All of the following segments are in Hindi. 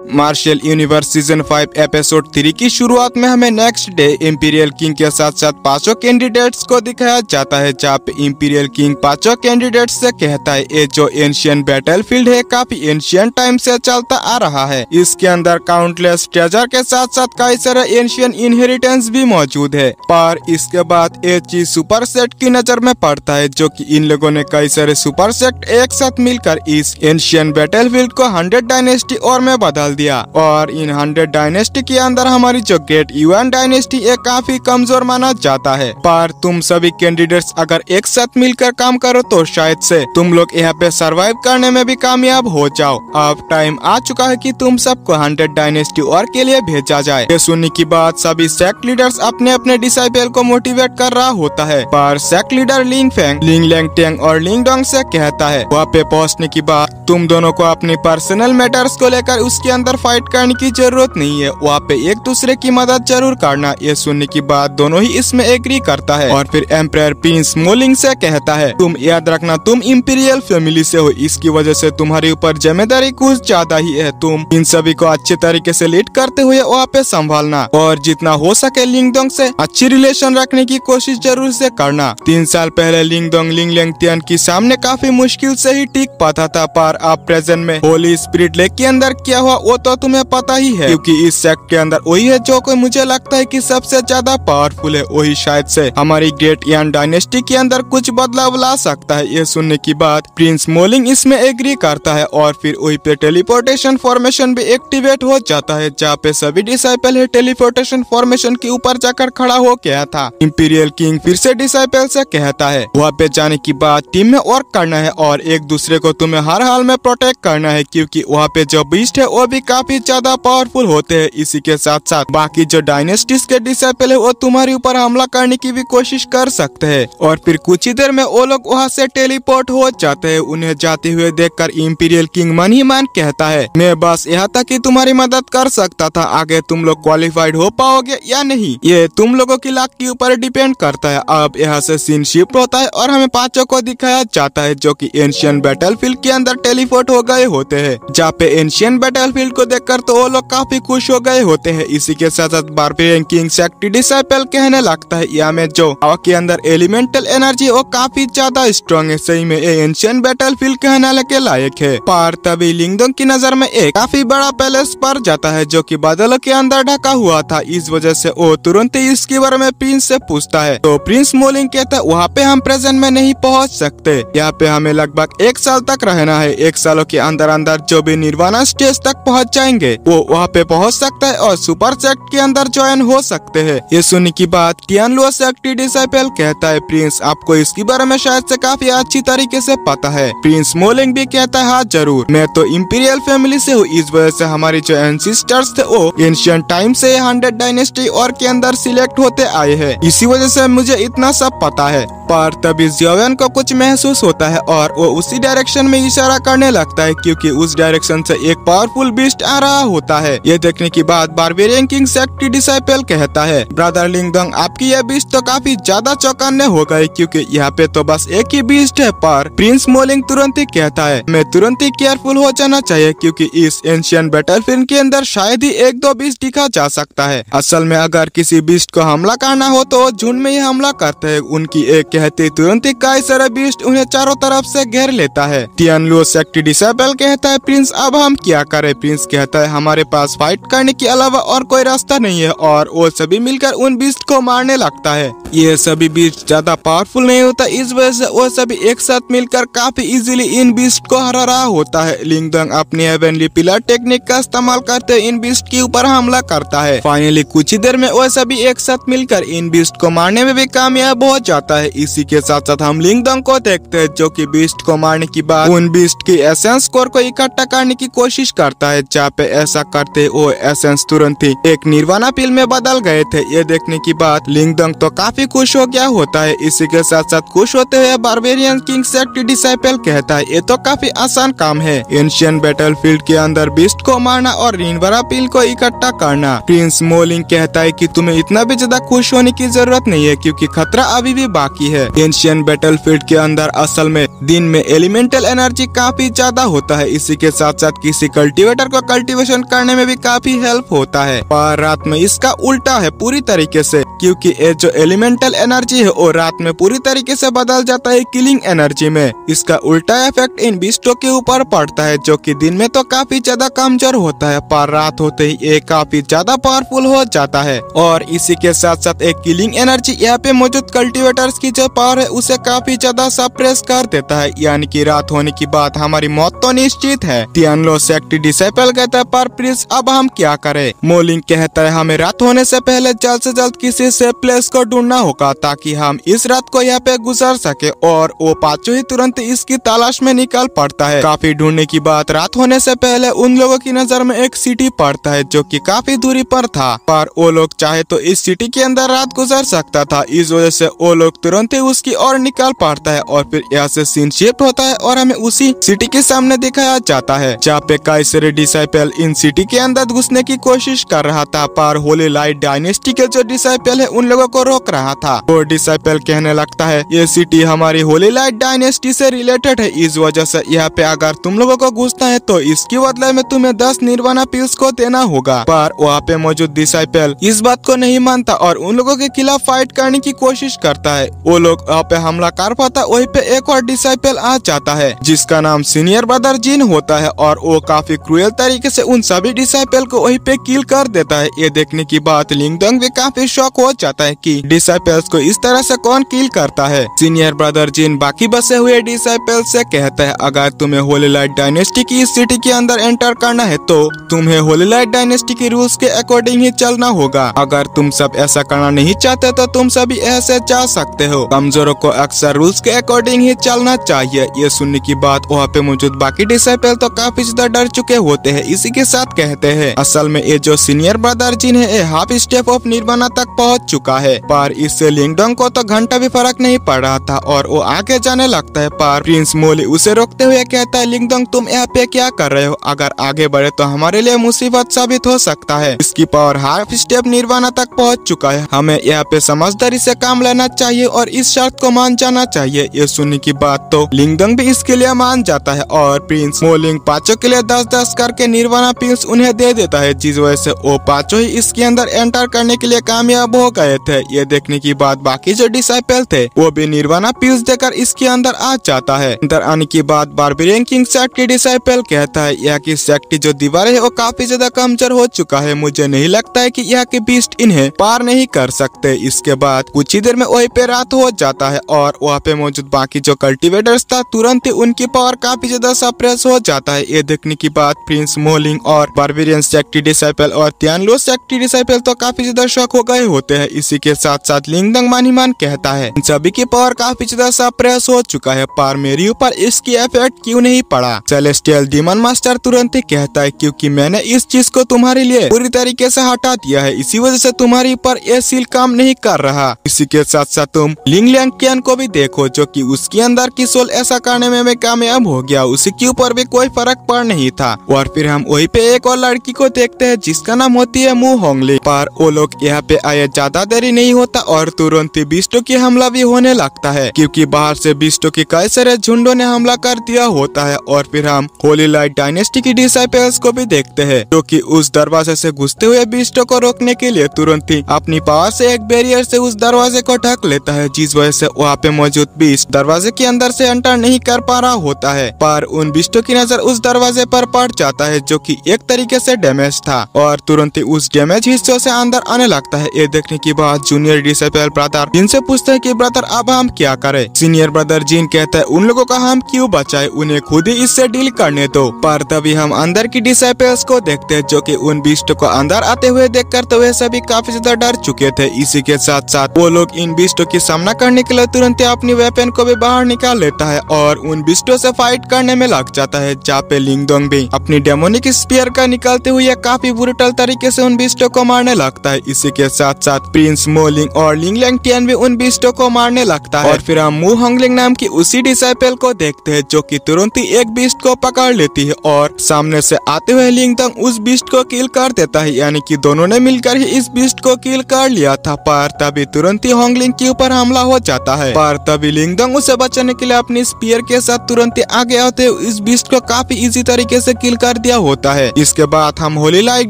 मार्शल यूनिवर्स सीजन 5 एपिसोड 3 की शुरुआत में हमें नेक्स्ट डे इंपीरियल किंग के साथ साथ पांचों कैंडिडेट्स को दिखाया जाता है, जहाँ पे इंपीरियल किंग पांचों कैंडिडेट्स से कहता है ये जो एंशियंट बैटलफील्ड है काफी एंशियंट टाइम से चलता आ रहा है। इसके अंदर काउंटलेस ट्रेजर के साथ साथ कई सारे एंशियंट इनहेरिटेंस भी मौजूद है। पर इसके बाद ये चीज सुपर सेट की नजर में पड़ता है, जो कि इन लोगों ने कई सारे सुपर सेट एक साथ मिलकर इस एंशियंट बैटलफील्ड को 100 डायनेस्टी और में बदल दिया। और इन 100 डायनेस्टी के अंदर हमारी जो ग्रेट युआन डायनेस्टी ये काफी कमजोर माना जाता है। पर तुम सभी कैंडिडेट्स अगर एक साथ मिलकर काम करो तो शायद से तुम लोग यहाँ पे सरवाइव करने में भी कामयाब हो जाओ। अब टाइम आ चुका है कि तुम सबको 100 डायनेस्टी और के लिए भेजा जाए। ये सुनने की बात सभी सेक्ट लीडर्स अपने अपने डिसाइपल को मोटिवेट कर रहा होता है। पर सेक्ट लीडर लिंग फेंग, लिंग लेंगटेंग और लिंग डोंग से कहता है वहाँ पे पहुँचने की बात तुम दोनों को अपनी पर्सनल मैटर्स को लेकर उसके अंदर फाइट करने की जरूरत नहीं है, वहाँ पे एक दूसरे की मदद जरूर करना। ये सुनने की बात दोनों ही इसमें एग्री करता है। और फिर एम्परर प्रिंस मोलिंग से कहता है तुम याद रखना तुम इंपीरियल फैमिली से हो, इसकी वजह से तुम्हारे ऊपर जिम्मेदारी कुछ ज्यादा ही है। तुम इन सभी को अच्छे तरीके से लीड करते हुए वहाँ पे संभालना और जितना हो सके लिंगडोंग से अच्छी रिलेशन रखने की कोशिश जरूर से करना। 3 साल पहले लिंगडोंग लिंग लेंगटियन के सामने काफी मुश्किल से ही टिक पाता था, पर अब प्रेजेंट में होली स्पिरिट लेक के अंदर क्या हुआ वो तो तुम्हें पता ही है, क्योंकि इस सेक्ट के अंदर वही है जो कोई मुझे लगता है कि सबसे ज्यादा पावरफुल है। वही शायद से हमारी ग्रेट यान डायनेस्टी के अंदर कुछ बदलाव ला सकता है। ये सुनने की बात प्रिंस मोलिंग इसमें एग्री करता है। और फिर वही पे टेलीपोर्टेशन फॉर्मेशन भी एक्टिवेट हो जाता है, जहाँ पे सभी डिसाइपल है टेलीपोर्टेशन फॉर्मेशन के ऊपर जाकर खड़ा हो गया था। इंपीरियल किंग फिर से डिसाइपल से कहता है वहाँ पे जाने की बात टीम में वर्क करना है और एक दूसरे को तुम्हें हर हाल में प्रोटेक्ट करना है, क्योंकि वहाँ पे जो बीस्ट है वो भी काफी ज्यादा पावरफुल होते हैं। इसी के साथ साथ बाकी जो डायनेस्टीज के डिसाइपल है वो तुम्हारे ऊपर हमला करने की भी कोशिश कर सकते हैं। और फिर कुछ ही देर में वो लोग वहाँ से टेलीपोर्ट हो जाते हैं। उन्हें जाते हुए देखकर इंपीरियल किंग मन ही मन कहता है मैं बस यहाँ तक ही तुम्हारी मदद कर सकता था, आगे तुम लोग क्वालिफाइड हो पाओगे या नहीं ये तुम लोगों की लाख के ऊपर डिपेंड करता है। अब यहाँ से सीन शिफ्ट होता है और हमें पांचों को दिखाया जाता है जो कि एंशियंट बैटलफील्ड के अंदर टेलीपोर्ट हो गए होते हैं, जहाँ पे एंशियंट बैटलफील्ड को देखकर तो वो लोग काफी खुश हो गए होते हैं। इसी के साथ साथ बारबेरियन किंग सेक्ट डिसाइपल कहने लगता है या में जो हवा के अंदर एलिमेंटल एनर्जी वो काफी ज्यादा स्ट्रॉन्ग है, सही में ये एंशियंट बैटलफील्ड कहने के लायक है। पर तभी लिंगडोंग की नजर में एक काफी बड़ा पैलेस पर जाता है जो कि बादलों के अंदर ढका हुआ था। इस वजह से वो तुरंत ही इसके बारे में प्रिंस से पूछता है, तो प्रिंस मोलिंग कहता है वहाँ पे हम प्रेजेंट में नहीं पहुँच सकते, यहाँ पे हमें लगभग 1 साल तक रहना है। 1 सालों के अंदर अंदर जो भी निर्वाणा स्टेज तक पहुँच जाएंगे वो वहाँ पे पहुँच सकता है और सुपर सेक्ट के अंदर ज्वाइन हो सकते हैं। ये सुनने की बात टियानलुओ सेक्ट डिसाइपल कहता है प्रिंस आपको इसके बारे में शायद से काफी अच्छी तरीके से पता है। प्रिंस मोलिंग भी कहता है हाँ जरूर, मैं तो इंपीरियल फैमिली से हूँ, इस वजह से हमारी जो एंसेस्टर्स थे वो एंशिएंट टाइम से 100 डायनेस्टी और के अंदर सिलेक्ट होते आए हैं, इसी वजह से मुझे इतना सब पता है। पर तभी जियोवेन को कुछ महसूस होता है और वो उसी डायरेक्शन में इशारा करने लगता है, क्योंकि उस डायरेक्शन से एक पावरफुल बीस्ट आ रहा होता है। ये देखने की बाद बारबेरियन किंग सेक्ट डिसाइपल कहता है ब्रदर लिंगडोंग आपकी ये बीस्ट तो काफी ज्यादा चौंकाने हो गए, क्योंकि यहाँ पे तो बस एक ही बीस्ट है। पर प्रिंस मोलिंग तुरंत ही कहता है मैं तुरंत ही केयरफुल हो जाना चाहिए, क्योंकि इस एंशिएंट बैटलफील्ड के अंदर शायद ही 1-2 बीस्ट दिखा जा सकता है। असल में अगर किसी बीस्ट को हमला करना हो तो झुंड में ही हमला करते हैं। उनकी एक कहते तुरंत ही कई सारे बीस्ट उन्हें चारों तरफ से घेर लेता है। टियानलुओ सेक्ट डिसाइपल कहता है प्रिंस अब हम क्या करें। प्रिंस कहता है हमारे पास फाइट करने के अलावा और कोई रास्ता नहीं है, और वो सभी मिलकर उन बीस्ट को मारने लगता है। ये सभी बीस्ट ज्यादा पावरफुल नहीं होता, इस वजह से वो सभी एक साथ मिलकर काफी इजीली इन बीस्ट को हरा रहा होता है। लिंगडोंग अपनी हेवनली पिलर टेक्निक का इस्तेमाल करते इन बीस्ट के ऊपर हमला करता है। फाइनली कुछ ही देर में वो सभी एक साथ मिलकर इन बीस्ट को मारने में भी कामयाब हो जाता है। इसी के साथ साथ हम लिंगडोंग को देखते हैं जो कि बीस्ट को मारने की बाद उन बीस्ट की एसेंस कोर को इकट्ठा करने की कोशिश करता है, जहाँ पे ऐसा करते वो एसेंस तुरंत ही एक निर्वाणा पिल में बदल गए थे। ये देखने की बाद लिंगडोंग तो काफी खुश हो गया होता है। इसी के साथ साथ खुश होते हुए बारबेरियन किंग सेक्ट डिसाइपल कहता है ये तो काफी आसान काम है, एंशिएंट बैटलफील्ड के अंदर बीस्ट को मारना और निर्वाणा पिल को इकट्ठा करना। प्रिंस मोलिंग कहता है कि तुम्हें इतना भी ज्यादा खुश होने की जरूरत नहीं है, क्योंकि खतरा अभी भी बाकी है। एंशिएंट बैटलफील्ड के अंदर असल में दिन में एलिमेंटल एनर्जी काफी ज्यादा होता है। इसी के साथ साथ किसी कल्टीवेटर को कल्टीवेशन करने में भी काफी हेल्प होता है। पर रात में इसका उल्टा है पूरी तरीके से, क्योंकि ये जो एलिमेंटल एनर्जी है वो रात में पूरी तरीके से बदल जाता है किलिंग एनर्जी में। इसका उल्टा इफेक्ट इन बीस्टों के ऊपर पड़ता है, जो कि दिन में तो काफी ज्यादा कमजोर होता है, पर रात होते ही ये काफी ज्यादा पावरफुल हो जाता है। और इसी के साथ साथ एक किलिंग एनर्जी यहाँ पे मौजूद कल्टीवेटर्स की जो पावर है उसे काफी ज्यादा सप्रेस कर देता है, यानी कि रात होने की बाद हमारी मौत तो निश्चित है। तियानलो सेक्टी डिसाइपल कहता है, पर प्रिंस अब हम क्या करें? मोलिंग कहता है, हमें रात होने से पहले जल्द से जल्द किसी सेफ प्लेस को ढूंढना होगा ताकि हम इस रात को यहाँ पे गुजार सके। और वो पांचों ही तुरंत इसकी तलाश में निकल पड़ता है। काफी ढूंढने की बात रात होने से पहले उन लोगों की नजर में एक सिटी पड़ता है जो कि काफी दूरी पर था, पर वो लोग चाहे तो इस सिटी के अंदर रात गुजार सकता था। इस वजह से वो लोग तुरंत ही उसकी ओर निकल पड़ता है और फिर यहाँ से सीन शिफ्ट होता है और हमें उसी सिटी के सामने दिखाया जाता है जहाँ पे कई सारे डिसाइपल इन सिटी के अंदर घुसने की कोशिश कर रहा था, पर होली लाइट डायनेस्टी के जो डिसाइपल है उन लोगों को रोक रहा था। वो डिसाइपल कहने लगता है, ये सिटी हमारी होली लाइट डायनेस्टी से रिलेटेड है, इस वजह से यहाँ पे अगर तुम लोगों को घुसना है तो इसके बदले में तुम्हें 10 निर्वाणा पिल्स को देना होगा। पर वहाँ पे मौजूद डिसाइपल इस बात को नहीं मानता और उन लोगों के खिलाफ फाइट करने की कोशिश करता है। वो लोग वहाँ पे हमला कर पाता, वहीं पे एक और डिसाइपल आ जाता है जिसका नाम सीनियर ब्रदर जिन होता है और वो काफी क्रूएल तरीके से उन सभी डिसाइपल को वहीं पे किल कर देता है। ये देखने की बात लिंगडोंग भी काफी शॉक हो जाता है कि डिसाइपल्स को इस तरह से कौन किल करता है। सीनियर ब्रदर जिन बाकी बसे हुए डिसाइपल से कहता है, अगर तुम्हें होली लाइट डायनेस्टी की इस सिटी के अंदर एंटर करना है तो तुम्हें होली लाइट डायनेस्टी के रूल्स के अकॉर्डिंग ही चलना होगा। अगर तुम सब ऐसा करना नहीं चाहते तो तुम सभी ऐसे जा सकते हो। कमजोरों को अक्सर रूल्स के अकॉर्डिंग ही चलना चाहिए। ये सुनने की बात वहाँ पे मौजूद बाकी डिसाइपल तो काफी ज्यादा डर चुके होते हैं। इसी के साथ कहते हैं, असल में ये जो सीनियर ब्रदर जिन है ये हाफ स्टेप ऑफ निर्वाणा तक पहुँच चुका है, पर इससे लिंगडोंग को तो घंटा भी फर्क नहीं पड़ रहा था और वो आगे जाने लगता है। पर प्रिंस मोली उसे रोकते हुए कहता है, लिंगडोंग तुम यहाँ पे क्या कर रहे हो? अगर आगे बढ़े तो हमारे लिए मुसीबत साबित हो सकता है। इसकी पावर हाफ स्टेप निर्वाणा तक पहुँच चुका है, हमें यहाँ पे समझदारी से काम लेना चाहिए और इस शर्त को मान जाना चाहिए। ये सुनने की बात तो लिंगडोंग भी इसके लिए मान जाता है और प्रिंस मोलिंग पांचों के लिए 10-10 करके निर्वाणा पिल्स उन्हें दे देता है, जिस वजह से वो पांचों ही इसके अंदर एंटर करने के लिए कामयाब हो गए थे। ये देखने की बाद बाकी जो डिसाइपल थे वो भी निर्वाणा पिल्स देकर इसके अंदर आ जाता है। अंदर आने की बाद बारबेरियन किंग सेक्ट के डिसाइपल कहता है, यहाँ की सेक्ट की जो दीवार है वो काफी ज्यादा कमजोर हो चुका है, मुझे नहीं लगता है कि यहाँ के बीस्ट इन्हें पार नहीं कर सकते। इसके बाद कुछ ही देर में वहीं पे रात हो जाता है और वहाँ पे मौजूद बाकी जो कल्टीवेटर्स था तुरंत ही उनकी पावर काफी ज्यादा सप्रेस हो जाता है। ये देखने की बाद प्रिंस मोलिंग और बारबेरियन सेक्टी डिसाइपल और तियानलो सेक्टी डिसाइपल तो काफी ज्यादा शॉक हो गए होते हैं। इसी के साथ साथ लिंगडोंग मानीमान कहता है, इन सभी की पावर काफी ज्यादा सप्रेस हो चुका है, पर मेरे ऊपर इसकी इफेक्ट क्यों नहीं पड़ा? सेलेस्टियल डीमन मास्टर तुरंत ही कहता है, क्योंकि मैंने इस चीज को तुम्हारे लिए पूरी तरीके से हटा दिया है, इसी वजह से तुम्हारे ऊपर ये सील काम नहीं कर रहा। इसी के साथ साथ तुम लिंग लियांग को भी देखो, जो कि उसके अंदर की सोल ऐसा करने में कामयाब हो गया, उसी के ऊपर भी कोई फर्क पड़ नहीं था। और फिर हम वहीं पे एक और लड़की को देखते हैं जिसका नाम होती है मू होंगली। पर वो लोग यहाँ पे आए ज्यादा देरी नहीं होता और तुरंत ही बीस्टों की हमला भी होने लगता है, क्योंकि बाहर से बीस्टों की कई सारे झुंडों ने हमला कर दिया होता है। और फिर हम होली लाइट डायनेस्टी की डिसाइपल्स को भी देखते हैं, जो कि उस दरवाजे से घुसते हुए बीस्टों को रोकने के लिए तुरंत ही अपनी पावर से एक बैरियर से उस दरवाजे को ढक लेता है, जिस वजह से वहाँ पे मौजूद बीस्ट दरवाजे के अंदर से एंटर नहीं कर पा रहा होता है। पर उन बीस्टों की नजर उस दरवाजे पर पड़ जाता है, जो कि एक तरीके से डैमेज था, और तुरंत ही उस डैमेज हिस्सों से अंदर आने लगता है। ये देखने की बाद जूनियर डिसाइपल ब्रदर जिन से पूछते हैं कि ब्रदर अब हम क्या करें? सीनियर ब्रदर जिन कहता है, उन लोगों का हम क्यों बचाए, उन्हें खुद ही इससे डील करने दो। पर तभी हम अंदर की डिसाइपल्स को देखते हैं, जो कि उन बीस्टों को अंदर आते हुए देखकर तो वे सभी काफी ज्यादा डर चुके थे। इसी के साथ साथ वो लोग इन बीस्टों की सामना करने के लिए तुरंत अपनी वेपन को भी बाहर निकाल लेता है और उन बीस्टों से फाइट करने में लग जाता है, जहाँ पे लिंगडोंग भी अपनी डेमोनिक स्पीयर का निकालते हुए काफी ब्रूटल तरीके से उन बीस्टों को मारने लगता है। इसी के साथ साथ प्रिंस मोलिंग और लिंग लियांग भी उन बीस्टों को मारने लगता है। और फिर हम मू होंगलिंग नाम की उसी डिसाइपल को देखते हैं, जो कि तुरंत ही एक बीस्ट को पकड़ लेती है और सामने से आते हुए लिंगडोंग उस बीस्ट को किल कर देता है, यानी कि दोनों ने मिलकर ही इस बीस्ट को किल कर लिया था। पर तभी तुरंत ही होंगलिंग के ऊपर हमला हो जाता है, पर तभी लिंगडोंग उसे बचाने के लिए अपनी स्पीयर के साथ तुरंत ही आगे आते हुए इस बीस्ट को काफी इजी तरीके से किल कर कर दिया होता है। इसके बाद हम होली लाइट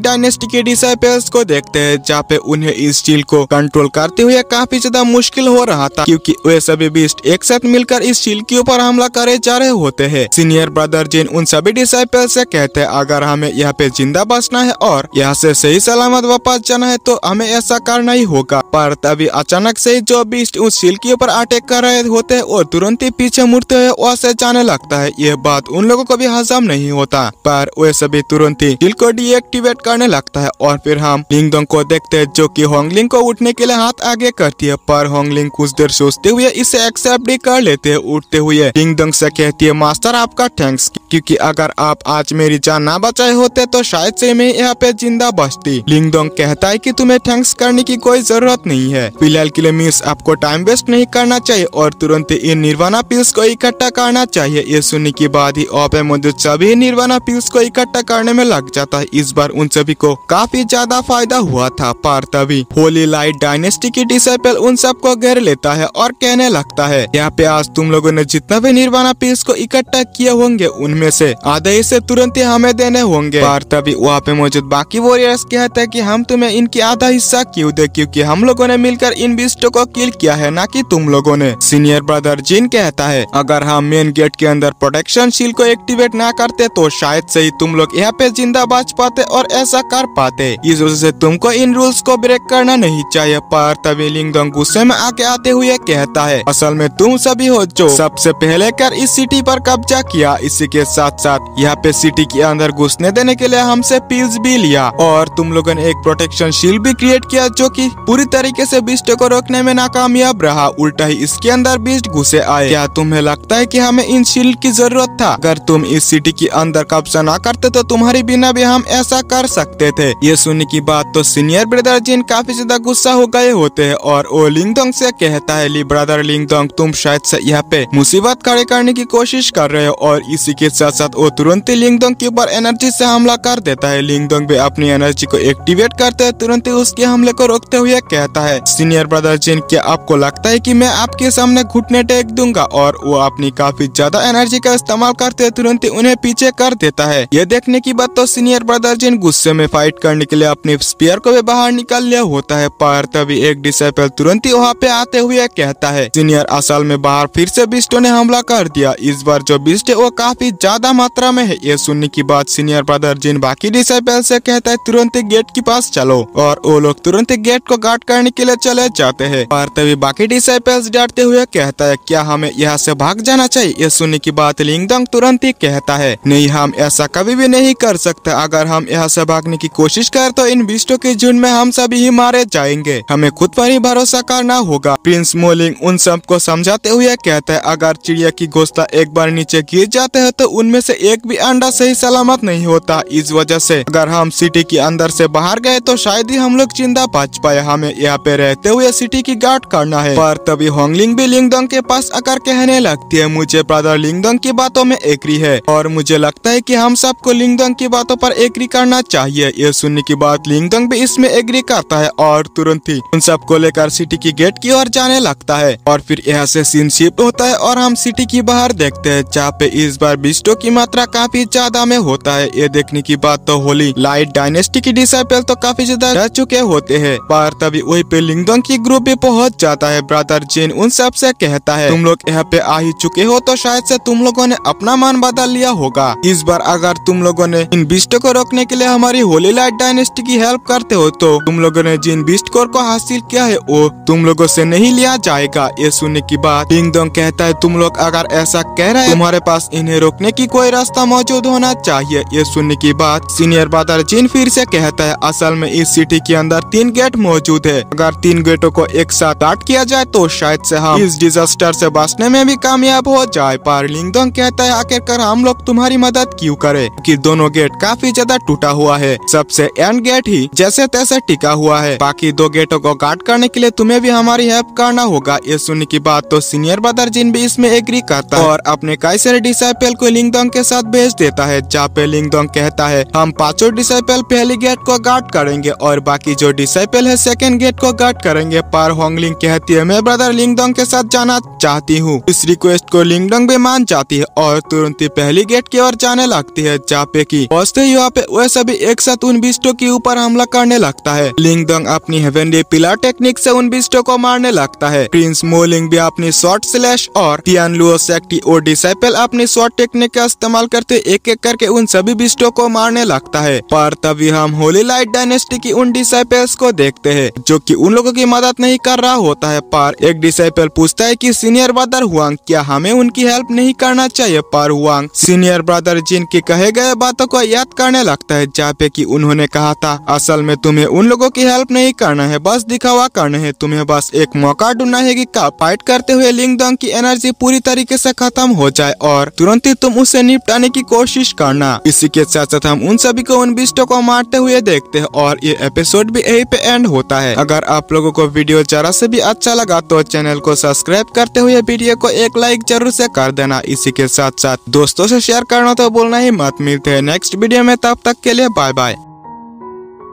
डायनेस्टी के डिसाइपल्स को देखते हैं, जहाँ पे उन्हें इस शील्ड को कंट्रोल करते हुए काफी ज्यादा मुश्किल हो रहा था, क्योंकि वे सभी बीस्ट एक साथ मिलकर इस शील्ड के ऊपर हमला करे जा रहे होते हैं। सीनियर ब्रदर जिन उन सभी डिसाइपल्स से कहते हैं, अगर हमें यहाँ पे जिंदा बचना है और यहाँ से सही सलामत वापस जाना है तो हमें ऐसा करना ही होगा। पर तभी अचानक से जो बीस्ट उस शील्ड के ऊपर अटैक कर रहे होते हैं और तुरंत ही पीछे मुड़ते हुए वहाँ से जाने लगता है। यह बात उन लोगों को भी हजम नहीं होता, पर वे सभी तुरंत ही शील्ड को डीएक्टिवेट करने लगता है। और फिर हम लिंगडोंग को देखते हैं, जो कि होंगलिंग को उठने के लिए हाथ आगे करती है, पर होंगलिंग कुछ देर सोचते हुए इसे एक्सेप्ट भी कर लेते हैं। उठते हुए लिंगडोंग से कहती है, मास्टर आपका थैंक्स, क्योंकि अगर आप आज मेरी जान ना बचाए होते तो शायद से मैं यहाँ पे जिंदा बचती। लिंगडोंग कहता है कि तुम्हें थैंक्स करने की कोई जरूरत नहीं है, फिलहाल के लिए मिस आपको टाइम वेस्ट नहीं करना चाहिए और तुरंत इन निर्वाणा पिल्स को इकट्ठा करना चाहिए। ये सुनने के बाद ही वहाँ पे मौजूद सभी निर्वाणा पिल्स को इकट्ठा करने में लग जाता है। इस बार उन सभी को काफी ज्यादा फायदा हुआ था, पर तभी होली लाइट डायनेस्टी की डिसाइपल उन सबको घेर लेता है और कहने लगता है, यहाँ पे आज तुम लोगों ने जितना भी निर्वाणा पिल्स को इकट्ठा किए होंगे उनमें से आधे हिस्से तुरंत ही हमें देने होंगे। पर तभी वहाँ पे मौजूद बाकी वॉरियर्स कहते हैं कि हम तुम्हें इनकी आधा हिस्सा क्यों दे, क्योंकि हम लोगों ने मिलकर इन बीस्टों को किल किया है, ना कि तुम लोगों ने। सीनियर ब्रदर जिन कहता है, अगर हम मेन गेट के अंदर प्रोटेक्शन शील्ड को एक्टिवेट ना करते तो शायद से ही तुम लोग यहाँ पे जिंदा बच पाते और ऐसा कर पाते। इस वजह से तुमको इन रूल्स को ब्रेक करना नहीं चाहिए। पर तभी लिंगडोंग गुस्से में आके आते हुए कहता है, असल में तुम सभी हो जो सबसे पहले कर इस सिटी पर कब्जा किया। इसी के साथ साथ यहाँ पे सिटी के अंदर घुसने देने के लिए हमसे पिल्स भी लिया और तुम लोगों ने एक प्रोटेक्शन शील्ड भी क्रिएट किया, जो कि पूरी तरीके से बीस्ट को रोकने में नाकामयाब रहा। उल्टा ही इसके अंदर बीस्ट घुसे आए। क्या तुम्हें लगता है कि हमें इन शील्ड की जरूरत था? अगर तुम इस सिटी के अंदर कब्जा ना करते तो तुम्हारी बिना भी हम ऐसा कर सकते थे। ये सुनने की बात तो सीनियर ब्रदर जिन काफी ज्यादा गुस्सा हो गए होते हैं और वो लिंगडोंग से कहता है, ली ब्रदर लिंगडोंग, तुम शायद से यहाँ पे मुसीबत खड़े करने की कोशिश कर रहे हो। और इसी के साथ साथ वो तुरंत ही लिंगडोंग के ऊपर एनर्जी से हमला कर देता है। लिंगडोंग भी अपनी एनर्जी को एक्टिवेट करते हैं, तुरंत ही उसके हमले को रोकते हुए कहता है, सीनियर ब्रदर जिन, क्या आपको लगता है कि मैं आपके सामने घुटने टेक दूंगा? और वो अपनी काफी ज्यादा एनर्जी का इस्तेमाल करते हुए तुरंत ही उन्हें पीछे कर देता है। ये देखने की बात तो सीनियर ब्रदर जिन गुस्से में फाइट करने के लिए अपने स्पीयर को भी बाहर निकाल लिया होता है, पर तभी एक डिसाइपल तुरंत ही वहाँ पे आते हुए कहता है, सीनियर असल में बाहर फिर से बीस्टों ने हमला कर दिया। इस बार जो बीस्ट है वो काफी ज्यादा मात्रा में है। ये सुनने की बात सीनियर ब्रदर जिन बाकी डिसाइपल से कहता है, तुरंत ही गेट के पास चलो। और वो लोग तुरंत ही गेट को गार्ड करने के लिए चले जाते हैं। पर तभी बाकी डिसाइपल्स डरते हुए कहता है, क्या हमें यहाँ से भाग जाना चाहिए? ये सुनने की बात लिंगडोंग तुरंत ही कहता है, नहीं, हम ऐसा कभी भी नहीं कर सकते। अगर हम यहाँ से भागने की कोशिश करें तो इन बीस्टों के झुंड में हम सभी ही मारे जाएंगे। हमें खुद पर ही भरोसा करना होगा। प्रिंस मोलिंग उन सबको समझाते हुए कहता है, अगर चिड़िया की घोंसला एक बार नीचे गिर जाते हैं तो उनमें से एक भी अंडा सही सलामत नहीं होता। इस वजह से अगर हम सिटी के अंदर से बाहर गए तो शायद ही हम लोग जिंदा बच पाए। हमें यहाँ पे रहते हुए सिटी की गार्ड करना है। पर तभी होंगलिंग भी लिंगडोंग के पास आकर कहने लगती है, मुझे ब्रदर लिंगडोंग की बातों में एग्री है और मुझे लगता है कि हम सबको लिंगडोंग की बातों पर एग्री करना चाहिए। ये सुनने की बात लिंगडोंग भी इसमें एग्री करता है और तुरंत ही उन सबको लेकर सिटी की गेट की ओर जाने लगता है। और फिर यहाँ से सीन शिफ्ट होता है और हम सिटी की बाहर देखते हैं, जहाँ पे इस बार बीस्टों की मात्रा काफी ज्यादा में होता है। ये देखने की बात तो होली लाइट डायनेस्टी की डिसाइपल तो काफी ज्यादा रह चुके होते हैं। पर तभी वही पे लिंगडोंग की ग्रुप भी पहुंच जाता है। ब्रदर जिन उन सब से कहता है, तुम लोग यहाँ पे आ ही चुके हो तो शायद से तुम लोगों ने अपना मन बदल लिया होगा। इस बार अगर तुम लोगों ने इन बीस्टों को रोकने के लिए हमारी होली लाइट डायनेस्टी की हेल्प करते हो तो तुम लोगों ने जिन बीस्ट कोर को हासिल किया है वो तुम लोगों से नहीं लिया जाएगा। ये सुनने की बात लिंगडोंग कहता है, तुम लोग अगर ऐसा कह रहे हैं तुम्हारे पास इन्हें रोकने की कोई रास्ता मौजूद होना चाहिए। ये सुनने की बात सीनियर ब्रदर जिन फिर से कहता है, असल में इस सिटी के अंदर 3 गेट मौजूद है। अगर 3 गेटों को एक साथ गार्ड किया जाए तो शायद से हम इस डिजास्टर से बचने में भी कामयाब हो जाए। पर लिंगडोंग कहता है, आखिरकार हम लोग तुम्हारी मदद क्यों करें, कि दोनों गेट काफी ज्यादा टूटा हुआ है। सबसे एंड गेट ही जैसे तैसे टिका हुआ है। बाकी 2 गेटों को गार्ड करने के लिए तुम्हें भी हमारी हेल्प करना होगा। ये सुनने की बात तो सीनियर ब्रदर जिन भी इसमें एग्री करता है और अपने कई सारे डिसाइपल को लिंगडोंग के साथ भेज देता है, जहाँ पे लिंगडोंग कहता है, हम 5 डिसाइपल पहली गेट को गार्ड करेंगे और बाकी जो डिसाइपल है सेकंड गेट को गार्ड करेंगे। पर होंगलिंग कहती है, मैं ब्रदर लिंगडोंग के साथ जाना चाहती हूँ। इस रिक्वेस्ट को लिंगडोंग भी मान जाती है और तुरंत ही पहली गेट की ओर जाने लगती है, जहाँ पे की पहुंचते ही यहाँ पे वह सभी एक साथ उन बिस्टों के ऊपर हमला करने लगता है। लिंगदोंग अपनी हेवनली पिलर टेक्निक से उन बिस्टों को मारने लगता है। प्रिंस मोलिंग भी अपनी शॉर्ट स्लैश और टियानलुओ सेक्टी और डिसाइपल अपनी शॉर्ट टेक्निक का इस्तेमाल करते एक एक करके उन सभी बिस्टों को मारने लगता है। पर तभी हम होली लाइट डायनेस्टी की उन डिसाइपल्स को देखते हैं जो कि उन लोगों की मदद नहीं कर रहा होता है। पर एक डिसाइपल पूछता है कि सीनियर ब्रदर हुआंग, क्या हमें उनकी हेल्प नहीं करना चाहिए? पर हुआंग सीनियर ब्रदर जिन की कहे गए बातों को याद करने लगता है, जहाँ पे कि उन्होंने कहा था असल में तुम्हें उन लोगों की हेल्प नहीं करना है, बस दिखावा करना है। तुम्हें बस एक मौका ढूंढना है कि फाइट करते हुए लिंगदोंग की एनर्जी पूरी तरीके से खत्म हो जाए और तुरंत ही तुम उसे निपटाने की कोशिश करना। इसी के साथ साथ हम उन सभी को उन बिस्टों को मारते हुए देखते हैं और ये एपिसोड भी यहीं पे एंड होता है। अगर आप लोगों को वीडियो जरा से भी अच्छा लगा तो चैनल को सब्सक्राइब करते हुए वीडियो को एक लाइक जरूर से कर देना। इसी के साथ साथ दोस्तों से शेयर करना तो बोलना ही मत। मिलते हैं नेक्स्ट वीडियो में, तब तक के लिए बाय बाय।